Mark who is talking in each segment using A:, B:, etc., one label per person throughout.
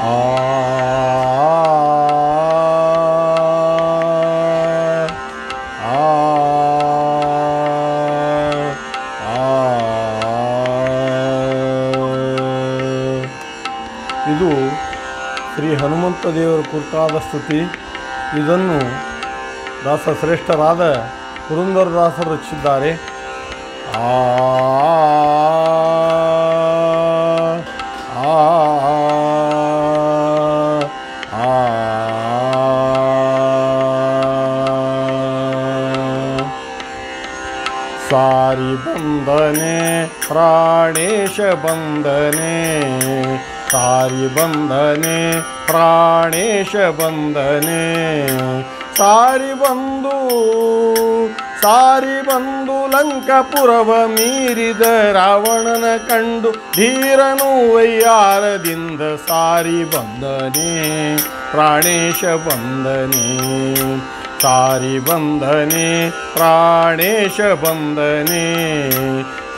A: ಆ ಇದು ಶ್ರೀ ಹನುಮಂತ ದೇವರ ಕುರಿತಾದ ಸ್ತುತಿ. ಇದನ್ನು ದಾಸಶ್ರೇಷ್ಠರಾದ ಪುರಂದರದಾಸರು ರಚಿಸಿದ್ದಾರೆ. ಆ ಸಾರಿ ಬಂದನೆ ಪ್ರಾಣೇಶ ಬಂದನೆ, ಸಾರಿ ಬಂದನೆ ಪ್ರಾಣೇಶ ಬಂದನೆ, ಸಾರಿ ಬಂದು ಲಂಕಾಪುರವ ಮೀರಿದ ರಾವಣನ ಕಂಡು ಧೀರನು ವೈಯಾರದಿಂದ ಸಾರಿ ಬಂದನೆ ಪ್ರಾಣೇಶ ಬಂದನೆ, ಸಾರಿ ಬಂದನೆ ಪ್ರಾಣೇಶ ಬಂದನೆ,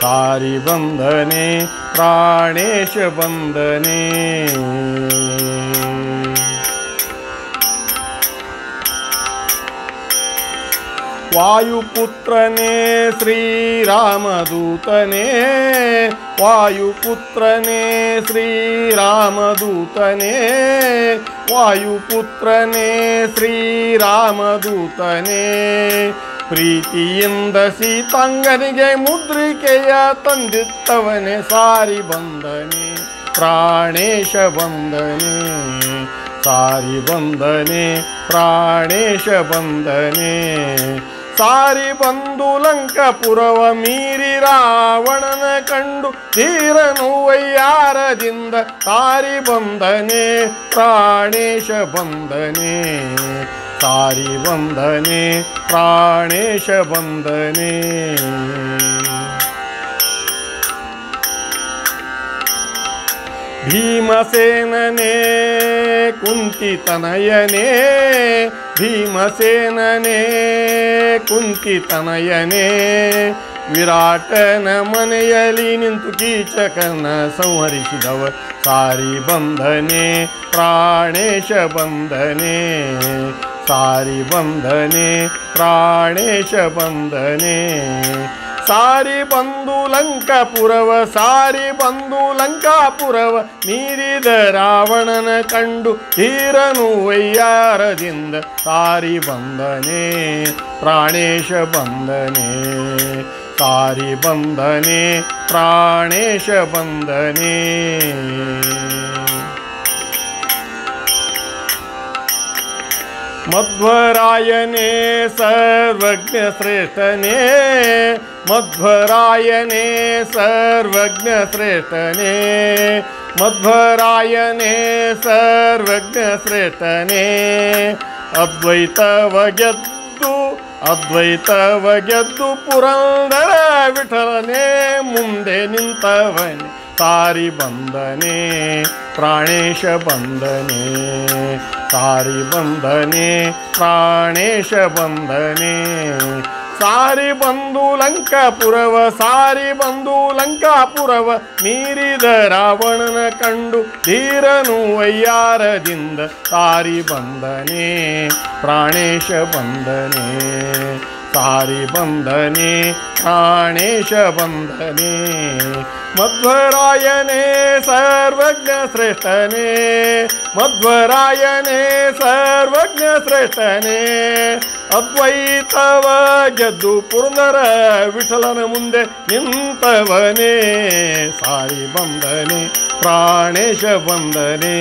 A: ಸಾರಿ ಬಂದನೆ ಪ್ರಾಣೇಶ ಬಂದನೆ. ವಾಯುಪುತ್ರನೇ ಶ್ರೀರಾಮದೂತನೇ, ವಾಯುಪುತ್ರನೇ ಶ್ರೀರಾಮದೂತನೇ, ವಾಯುಪುತ್ರನೇ ಶ್ರೀರಾಮದೂತನೇ, ಪ್ರೀತಿಯಿಂದ ಸೀತಾಂಗನಿಗೆ ಮುದ್ರಿಕೆಯ ತಂದಿತ್ತವನೇ ಸಾರಿ ಬಂದನೆ ಪ್ರಾಣೇಶ ಬಂದನೆ, ಸಾರಿ ಬಂದನೆ ಪ್ರಾಣೇಶ ಬಂದನೆ, ಸಾರಿ ಬಂದು ಲಂಕಾಪುರವ ಮೀರಿ ರಾವಣನ ಕಂಡು ಧೀರನು ವೈಯಾರದಿಂದ ಸಾರಿ ಬಂದನೆ ಪ್ರಾಣೇಶ ಬಂದನೆ, ಸಾರಿ ಬಂದನೆ ಪ್ರಾಣೇಶ ಬಂದನೆ. ಭೀಮಸೇನನೇ ಕುಂತಿತನಯನೇ, ಭೀಮಸೇನನೇ ಕುಂತಿತನಯನೇ, ವಿರಾಟನ ಮನೆಯಲ್ಲಿ ನಿಂತು ಕೀಚಕನ ಸಂಹರಿಸಿದವ ಸಾರಿ ಬಂದನೆ ಪ್ರಾಣೇಶ ಬಂದನೆ, ಸಾರಿ ಬಂದನೆ ಪ್ರಾಣೇಶ ಬಂದನೆ, ಸಾರಿ ಬಂದು ಲಂಕಾಪುರವ, ಸಾರಿ ಬಂದು ಲಂಕಾಪುರವ ಮೀರಿದ ರಾವಣನ ಕಂಡು ಧೀರನು ವೈಯಾರದಿಂದ ಸಾರಿ ಬಂದನೆ ಪ್ರಾಣೇಶ ಬಂದನೆ, ಸಾರಿ ಬಂದನೆ ಪ್ರಾಣೇಶ ಬಂದನೆ. ಮಧ್ವರಾಯನೇ ಸರ್ವಜ್ಞ ಶ್ರೇಷ್ಠನೇ, ಮಧ್ವರಾಯನೇ ಸರ್ವಜ್ಞ ಶ್ರೇಷ್ಠನೇ, ಮಧ್ವರಾಯನೇ ಸರ್ವಜ್ಞ ಶ್ರೇಷ್ಠನೇ, ಅದ್ವೈತವ ಗೆದ್ದು ಅದ್ವೈತವ ಗೆದ್ದು ಪುರಂದರ ವಿಠಲನೇ ಮುಂದೆ ನಿಂತವನೇ ಸಾರಿ ಬಂದನೆ ಪ್ರಾಣೇಶ ಬಂದನೆ, ಸಾರಿ ಬಂದನೆ ಪ್ರಾಣೇಶ ಬಂದನೆ, ಸಾರಿ ಬಂದು ಲಂಕಾಪುರವ, ಸಾರಿ ಬಂದು ಲಂಕಾಪುರವ ಮೀರಿದ ರಾವಣನ ಕಂಡು ಧೀರನು ವೈಯಾರದಿಂದ ಸಾರಿ ಬಂದನೆ ಪ್ರಾಣೇಶ ಬಂದನೆ, ಸಾರಿ ಬಂದನೆ ಪ್ರಾಣೇಶ ಬಂದನೆ. ಮಧ್ವರಾಯನೇ ಸರ್ವಜ್ಞ ಶ್ರೇಷ್ಠನೇ, ಮಧ್ವರಾಯನೇ ಸರ್ವಜ್ಞ ಶ್ರೇಷ್ಠನೇ, ಅದ್ವೈತವ ಗೆದ್ದು ಪುರಂದರ ವಿಠಲನ ಮುಂದೆ ನಿಂತವನೇ ಸಾರಿ ಬಂದನೆ ಪ್ರಾಣೇಶ ಬಂದನೆ,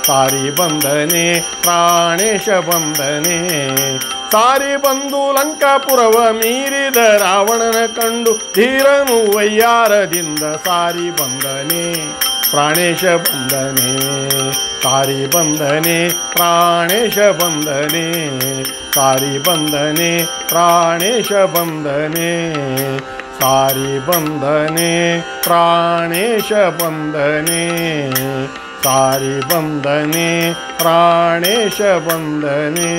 A: ಸಾರಿ ಬಂದನೆ ಪ್ರಾಣೇಶ ಬಂದನೆ, ಸಾರಿ ಬಂದು ಲಂಕಾಪುರವ ಮೀರಿದ ರಾವಣನ ಕಂಡು ಧೀರನು ವೈಯಾರದಿಂದ ಸಾರಿ ಬಂದನೆ ಪ್ರಾಣೇಶ ಬಂದನೆ, ಸಾರಿ ಬಂದನೆ ಪ್ರಾಣೇಶ ಬಂದನೆ, ಸಾರಿ ಬಂದನೆ ಪ್ರಾಣೇಶ ಬಂದನೆ, ಸಾರಿ ಬಂದನೆ ಪ್ರಾಣೇಶ ಬಂದನೆ, ಸಾರಿ ಬಂದನೆ ಪ್ರಾಣೇಶ ಬಂದನೆ.